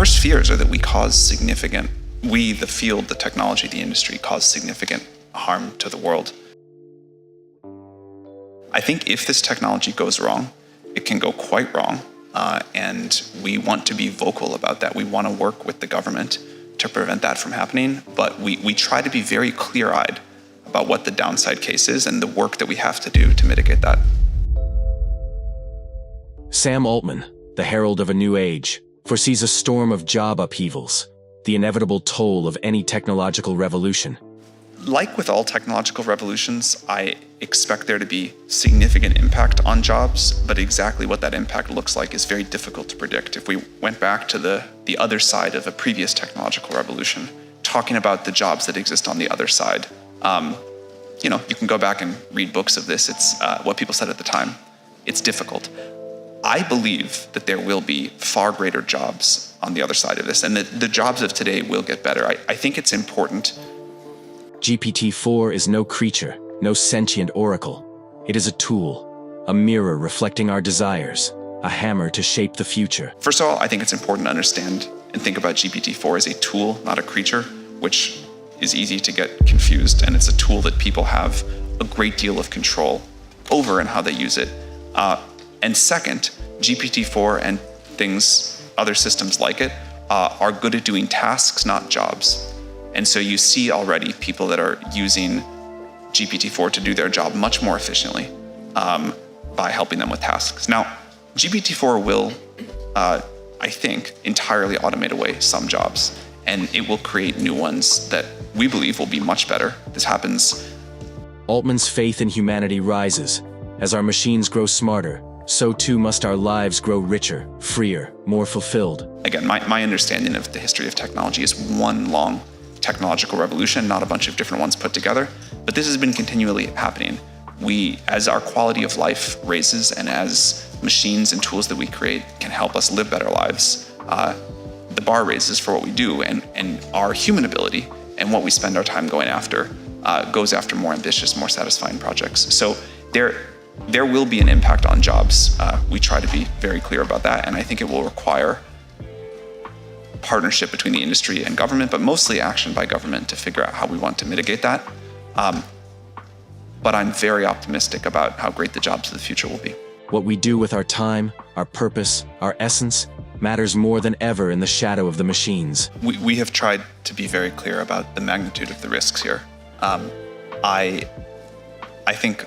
worst fears are that we, the field, the technology, the industry, cause significant harm to the world. I think if this technology goes wrong, it can go quite wrong, and we want to be vocal about that. We want to work with the government to prevent that from happening, but we try to be very clear-eyed about what the downside case is and the work that we have to do to mitigate that. Sam Altman, the herald of a new age, foresees a storm of job upheavals, the inevitable toll of any technological revolution. Like with all technological revolutions, I expect there to be significant impact on jobs, but exactly what that impact looks like is very difficult to predict. If we went back to the other side of a previous technological revolution, talking about the jobs that exist on the other side, you can go back and read books of this. It's what people said at the time. It's difficult. I believe that there will be far greater jobs on the other side of this, and that the jobs of today will get better. I think it's important. GPT-4 is no creature, no sentient oracle. It is a tool, a mirror reflecting our desires, a hammer to shape the future. First of all, I think it's important to understand and think about GPT-4 as a tool, not a creature, which is easy to get confused, and it's a tool that people have a great deal of control over and how they use it. And second, GPT-4 and other systems like it, are good at doing tasks, not jobs. And so you see already people that are using GPT-4 to do their job much more efficiently by helping them with tasks. Now, GPT-4 will, I think, entirely automate away some jobs, and it will create new ones that we believe will be much better. This happens. Altman's faith in humanity rises. As our machines grow smarter, so too must our lives grow richer, freer, more fulfilled. Again, my understanding of the history of technology is one long technological revolution, not a bunch of different ones put together. But this has been continually happening. As our quality of life raises and as machines and tools that we create can help us live better lives, the bar raises for what we do, and our human ability and what we spend our time going after goes after more ambitious, more satisfying projects. So there will be an impact on jobs. We try to be very clear about that, and I think it will require partnership between the industry and government, but mostly action by government to figure out how we want to mitigate that. But I'm very optimistic about how great the jobs of the future will be. What we do with our time, our purpose, our essence, matters more than ever in the shadow of the machines. We have tried to be very clear about the magnitude of the risks here. I think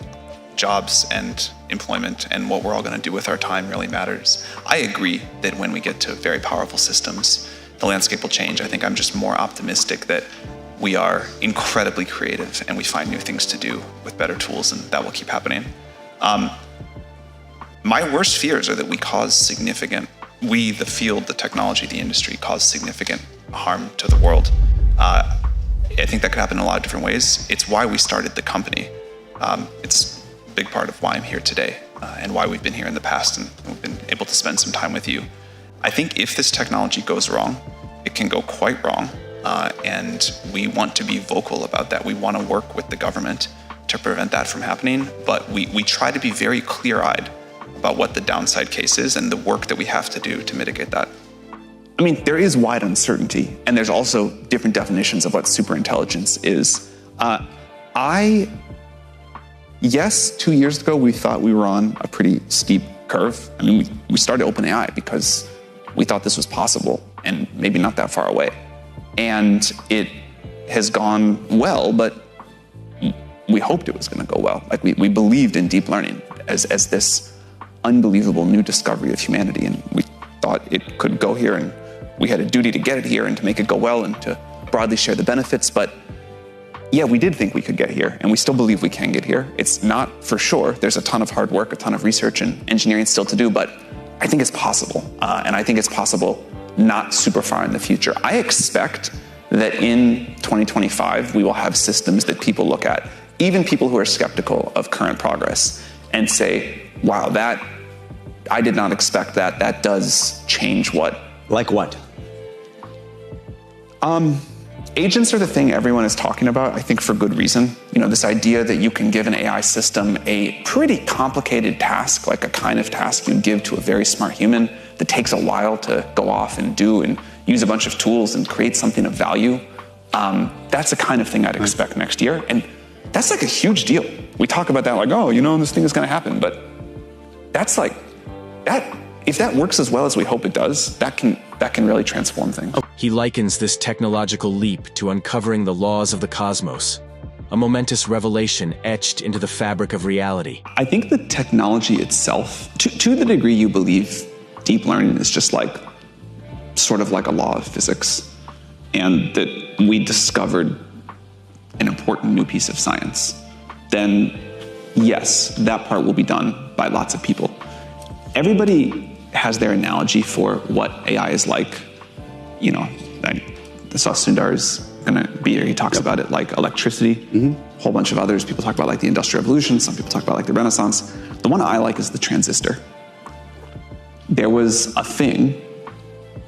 jobs and employment and what we're all going to do with our time really matters. I agree that when we get to very powerful systems, the landscape will change. I think I'm just more optimistic that we are incredibly creative and we find new things to do with better tools, and that will keep happening. My worst fears are that we, the field, the technology, the industry, cause significant harm to the world. I think that could happen in a lot of different ways. It's why we started the company. It's a big part of why I'm here today and why we've been here in the past and we've been able to spend some time with you. I think if this technology goes wrong, it can go quite wrong, and we want to be vocal about that. We want to work with the government to prevent that from happening, but we try to be very clear-eyed about what the downside case is and the work that we have to do to mitigate that. I mean, there is wide uncertainty, and there's also different definitions of what superintelligence is. Yes, 2 years ago, we thought we were on a pretty steep curve. I mean, we started OpenAI because we thought this was possible and maybe not that far away. And it has gone well, but we hoped it was going to go well. Like we believed in deep learning as this unbelievable new discovery of humanity, and we thought it could go here, and we had a duty to get it here and to make it go well and to broadly share the benefits. But yeah, we did think we could get here, and we still believe we can get here. It's not for sure. There's a ton of hard work, a ton of research and engineering still to do, but I think it's possible. And I think it's possible not super far in the future. I expect that in 2025, we will have systems that people look at, even people who are skeptical of current progress, and say, wow, I did not expect that. That does change what. Like what? Agents are the thing everyone is talking about, I think for good reason. You know, this idea that you can give an AI system a pretty complicated task, like a kind of task you'd give to a very smart human, that takes a while to go off and do and use a bunch of tools and create something of value, that's the kind of thing I'd expect next year. And that's like a huge deal. We talk about that like, oh, this thing is going to happen. But that's like, if that works as well as we hope it does, that can really transform things. He likens this technological leap to uncovering the laws of the cosmos, a momentous revelation etched into the fabric of reality. I think the technology itself, to the degree you believe deep learning is just like, sort of like a law of physics, and that we discovered an important new piece of science, then yes, that part will be done by lots of people. Everybody has their analogy for what AI is like. I saw Sundar's gonna be here. He talks about it like electricity. A whole bunch of others. People talk about like the Industrial Revolution. Some people talk about like the Renaissance. The one I like is the transistor. There was a thing,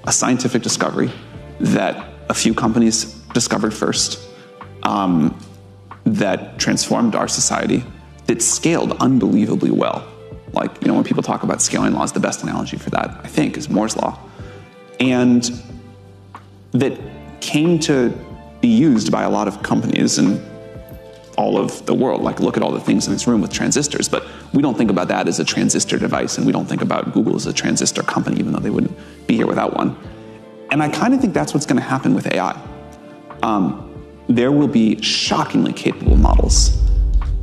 a scientific discovery that a few companies discovered first, that transformed our society, that scaled unbelievably well. Like, when people talk about scaling laws, the best analogy for that, I think, is Moore's Law. And that came to be used by a lot of companies in all of the world. Like, look at all the things in this room with transistors, but we don't think about that as a transistor device, and we don't think about Google as a transistor company, even though they wouldn't be here without one. And I kind of think that's what's going to happen with AI. There will be shockingly capable models,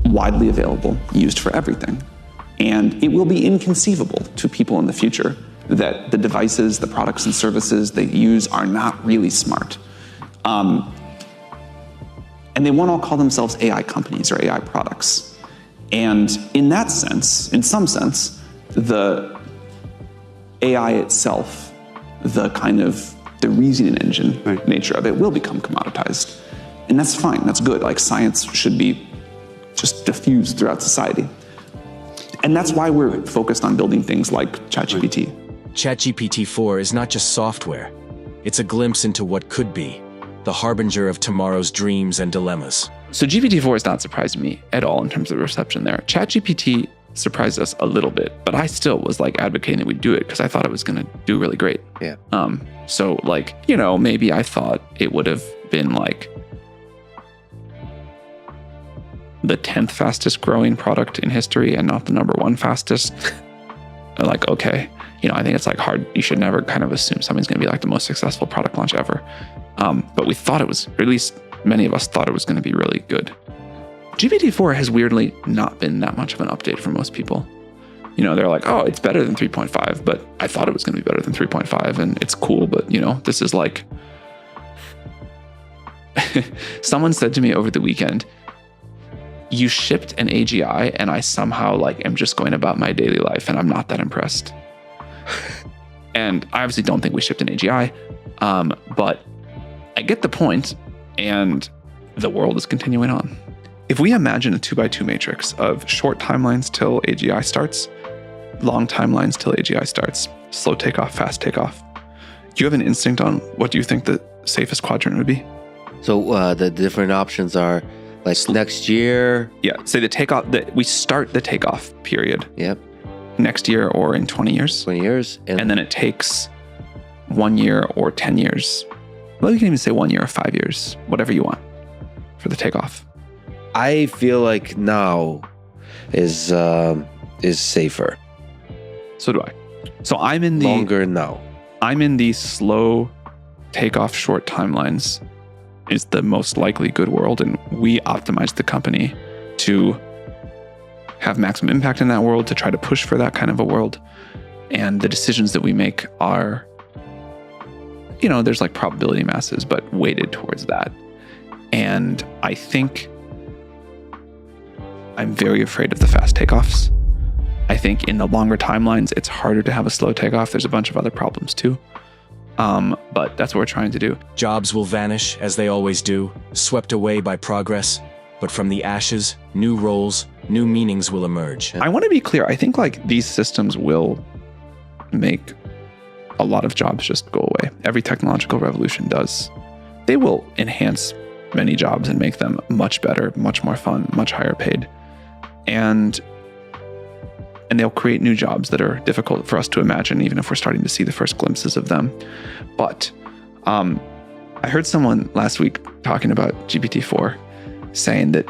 widely available, used for everything. And it will be inconceivable to people in the future that the devices, the products and services they use are not really smart. And they won't all call themselves AI companies or AI products. And in that sense, in some sense, the AI itself, the reasoning engine nature of it will become commoditized. And that's fine, that's good. Like, science should be just diffused throughout society. And that's why we're focused on building things like ChatGPT. ChatGPT-4 is not just software. It's a glimpse into what could be, the harbinger of tomorrow's dreams and dilemmas. So GPT-4 has not surprised me at all in terms of reception there. ChatGPT surprised us a little bit, but I still was like advocating that we do it because I thought it was going to do really great. Yeah. So like, maybe I thought it would have been like the 10th fastest growing product in history and not the number 1 fastest. Like, okay, I think it's like hard. You should never kind of assume something's going to be like the most successful product launch ever. But we thought it was, or at least many of us thought it was going to be really good. GPT-4 has weirdly not been that much of an update for most people. They're like, oh, it's better than 3.5, but I thought it was going to be better than 3.5 and it's cool. But this is like, someone said to me over the weekend, you shipped an AGI and I somehow am just going about my daily life and I'm not that impressed. And I obviously don't think we shipped an AGI, but I get the point, and the world is continuing on. If we imagine a 2x2 matrix of short timelines till AGI starts, long timelines till AGI starts, slow takeoff, fast takeoff, do you have an instinct on what do you think the safest quadrant would be? So the different options are like next year. Yeah, say the takeoff, we start the takeoff period. Yep. Next year or in 20 years. 20 years. And then it takes 1 year or 10 years. Well, you can even say 1 year or 5 years, whatever you want for the takeoff. I feel like now is safer. So do I. So I'm in the longer now. I'm in the slow takeoff, short timelines is the most likely good world, and we optimize the company to have maximum impact in that world, to try to push for that kind of a world. And the decisions that we make are, there's like probability masses, but weighted towards that. And I think I'm very afraid of the fast takeoffs. I think in the longer timelines, it's harder to have a slow takeoff. There's a bunch of other problems too. But that's what we're trying to do. Jobs will vanish, as they always do, swept away by progress. But from the ashes, new roles, new meanings will emerge. I want to be clear. I think these systems will make a lot of jobs just go away. Every technological revolution does. They will enhance many jobs and make them much better, much more fun, much higher paid. And and they'll create new jobs that are difficult for us to imagine, even if we're starting to see the first glimpses of them. But I heard someone last week talking about GPT-4 saying that,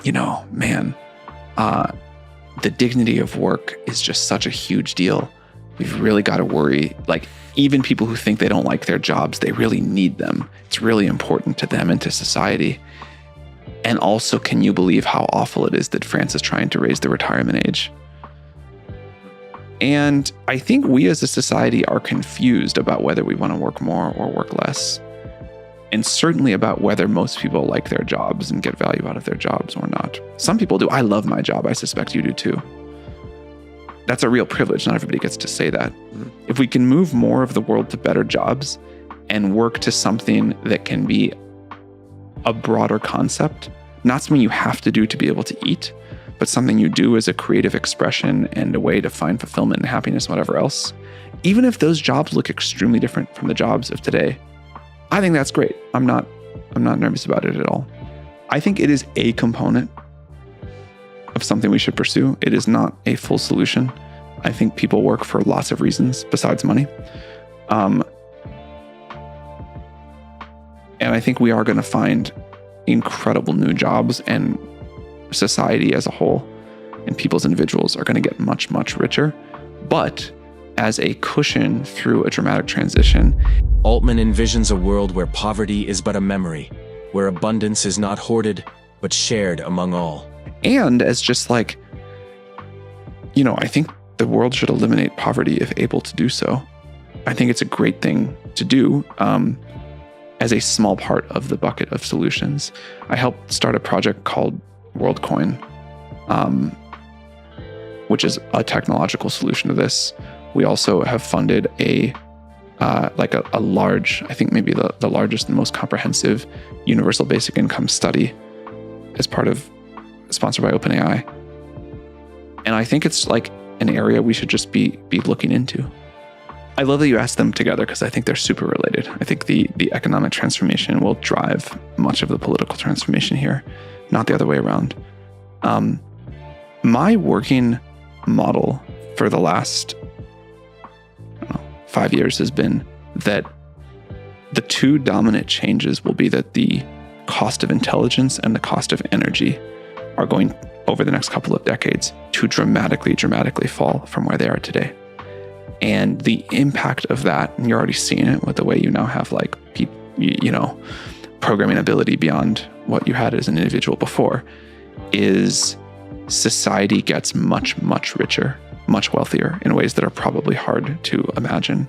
the dignity of work is just such a huge deal. We've really got to worry. Like, even people who think they don't like their jobs, they really need them. It's really important to them and to society. And also, can you believe how awful it is that France is trying to raise the retirement age? And I think we as a society are confused about whether we want to work more or work less. And certainly about whether most people like their jobs and get value out of their jobs or not. Some people do. I love my job. I suspect you do too. That's a real privilege. Not everybody gets to say that. Mm-hmm. If we can move more of the world to better jobs and work to something that can be a broader concept, not something you have to do to be able to eat, but something you do as a creative expression and a way to find fulfillment and happiness, whatever else. Even if those jobs look extremely different from the jobs of today, I think that's great. I'm not nervous about it at all. I think it is a component of something we should pursue. It is not a full solution. I think people work for lots of reasons besides money. And I think we are going to find incredible new jobs, and society as a whole and people as individuals are going to get much, much richer. But as a cushion through a dramatic transition, Altman envisions a world where poverty is but a memory, where abundance is not hoarded, but shared among all. And as just like, I think the world should eliminate poverty if able to do so. I think it's a great thing to do as a small part of the bucket of solutions. I helped start a project called WorldCoin, which is a technological solution to this. We also have funded a large, I think maybe the largest and most comprehensive universal basic income study as part of, sponsored by OpenAI. And I think it's like an area we should just be looking into. I love that you asked them together because I think they're super related. I think the economic transformation will drive much of the political transformation here, not the other way around. My working model for the last 5 years has been that the two dominant changes will be that the cost of intelligence and the cost of energy are going, over the next couple of decades, to dramatically fall from where they are today. And the impact of that, and you're already seeing it with the way you now have programming ability beyond what you had as an individual before, is society gets much, much richer, much wealthier in ways that are probably hard to imagine.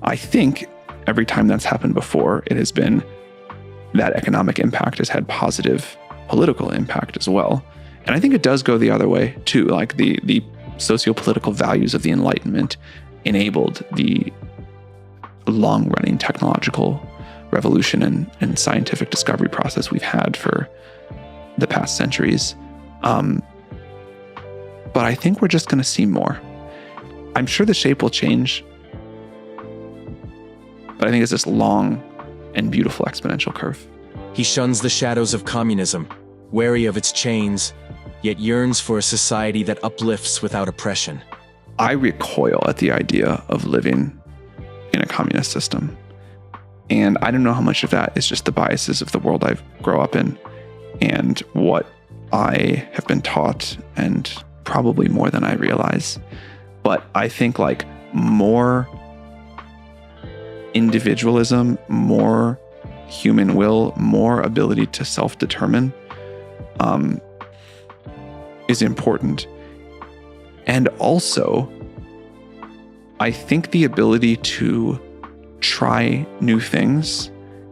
I think every time that's happened before, it has been that economic impact has had positive political impact as well. And I think it does go the other way too. Like the socio-political values of the Enlightenment enabled the long-running technological revolution and scientific discovery process we've had for the past centuries. But I think we're just going to see more. I'm sure the shape will change, but I think it's this long and beautiful exponential curve. He shuns the shadows of communism, wary of its chains, yet yearns for a society that uplifts without oppression. I recoil at the idea of living in a communist system. And I don't know how much of that is just the biases of the world I grow up in and what I have been taught, and probably more than I realize. But I think like more individualism, more human will, more ability to self-determine is important. And also, I think the ability to try new things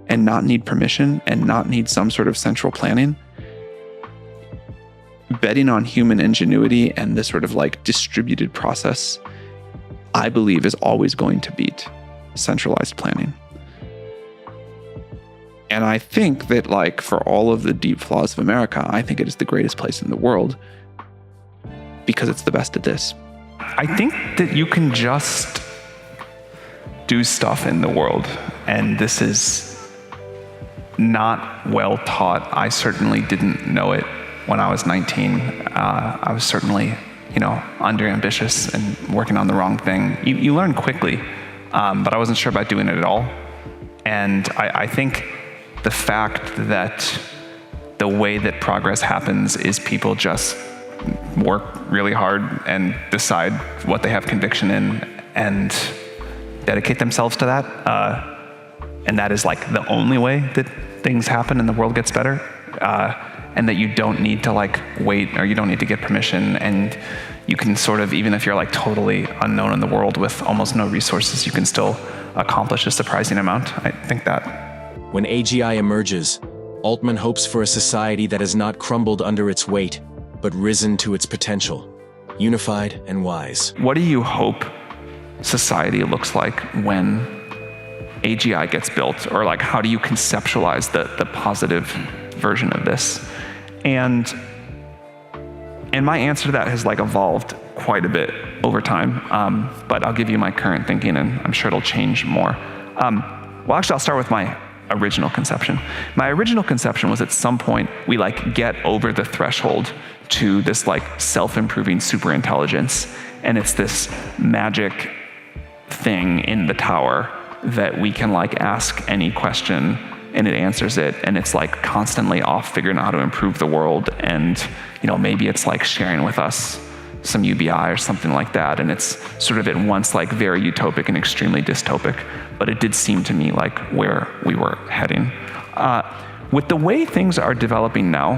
and not need permission and not need some sort of central planning, betting on human ingenuity and this sort of like distributed process, I believe is always going to beat centralized planning. And I think that like for all of the deep flaws of America, I think it is the greatest place in the world because it's the best at this. I think that you can just do stuff in the world, and this is not well taught. I certainly didn't know it when I was 19. I was certainly under ambitious and working on the wrong thing. You learn quickly, but I wasn't sure about doing it at all. And I think the fact that the way that progress happens is people just work really hard and decide what they have conviction in and dedicate themselves to that. And that is like the only way that things happen and the world gets better. And that you don't need to like wait, or you don't need to get permission, and you can sort of, even if you're like totally unknown in the world with almost no resources, you can still accomplish a surprising amount. I think that. When AGI emerges, Altman hopes for a society that has not crumbled under its weight, but risen to its potential, unified and wise. What do you hope society looks like when AGI gets built? Or like, how do you conceptualize the positive version of this? And my answer to that has like evolved quite a bit over time. But I'll give you my current thinking, and I'm sure it'll change more. Well, actually, I'll start with my original conception. My original conception was at some point we like get over the threshold to this like self-improving superintelligence, and it's this magic thing in the tower that we can like ask any question and it answers it, and it's like constantly off figuring out how to improve the world, and maybe it's like sharing with us some UBI or something like that, and it's sort of at once like very utopic and extremely dystopic, but it did seem to me like where we were heading. With the way things are developing now,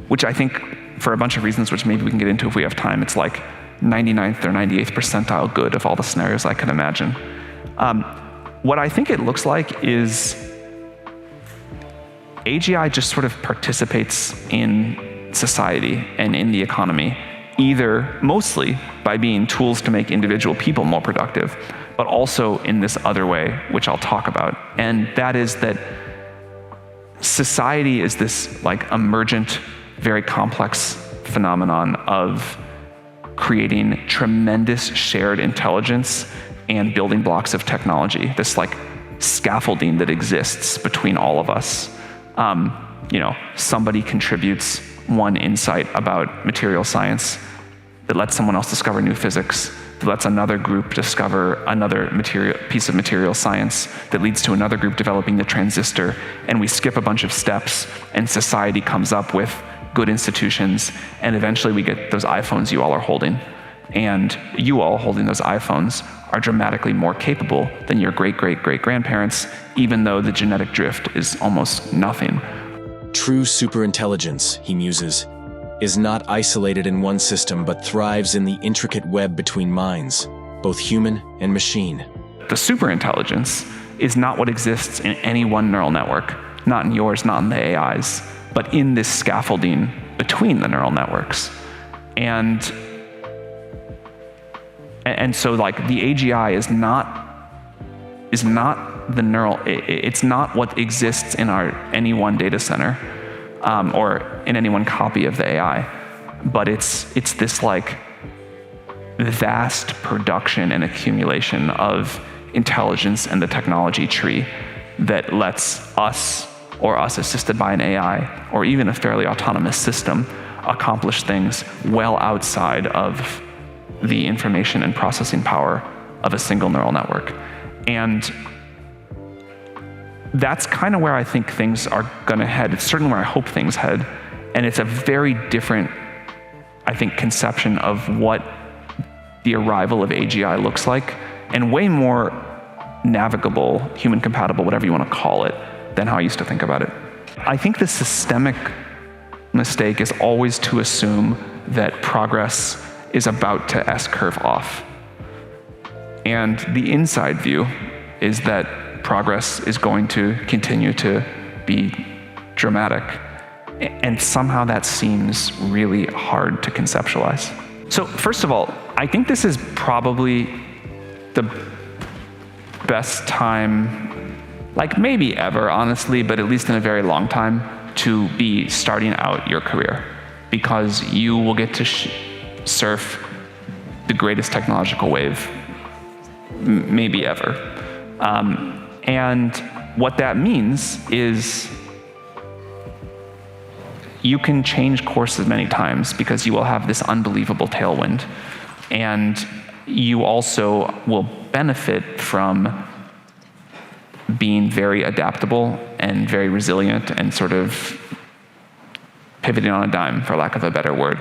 which I think for a bunch of reasons, which maybe we can get into if we have time, it's like 99th or 98th percentile good of all the scenarios I can imagine. What I think it looks like is AGI just sort of participates in society and in the economy, either mostly by being tools to make individual people more productive, but also in this other way, which I'll talk about. And that is that society is this like emergent, very complex phenomenon of creating tremendous shared intelligence and building blocks of technology, this like scaffolding that exists between all of us. Somebody contributes one insight about material science that lets someone else discover new physics, that lets another group discover another piece of material science that leads to another group developing the transistor, and we skip a bunch of steps, and society comes up with good institutions, and eventually we get those iPhones you all are holding. And you all holding those iPhones are dramatically more capable than your great-great-great-grandparents, even though the genetic drift is almost nothing. True superintelligence, he muses, is not isolated in one system but thrives in the intricate web between minds, both human and machine. The superintelligence is not what exists in any one neural network, not in yours, not in the AI's, but in this scaffolding between the neural networks. And so like the AGI is not the neural, it's not what exists in any one data center or in any one copy of the AI, but it's this like vast production and accumulation of intelligence and the technology tree that lets us, or us assisted by an AI, or even a fairly autonomous system, accomplish things well outside of the information and processing power of a single neural network. And that's kind of where I think things are going to head. It's certainly where I hope things head. And it's a very different, I think, conception of what the arrival of AGI looks like, and way more navigable, human compatible, whatever you want to call it, than how I used to think about it. I think the systemic mistake is always to assume that progress is about to S-curve off. And the inside view is that progress is going to continue to be dramatic. And somehow that seems really hard to conceptualize. So first of all, I think this is probably the best time, like maybe ever, honestly, but at least in a very long time, to be starting out your career, because you will get to surf the greatest technological wave maybe ever. And what that means is you can change courses many times because you will have this unbelievable tailwind. And you also will benefit from being very adaptable and very resilient and sort of pivoting on a dime, for lack of a better word.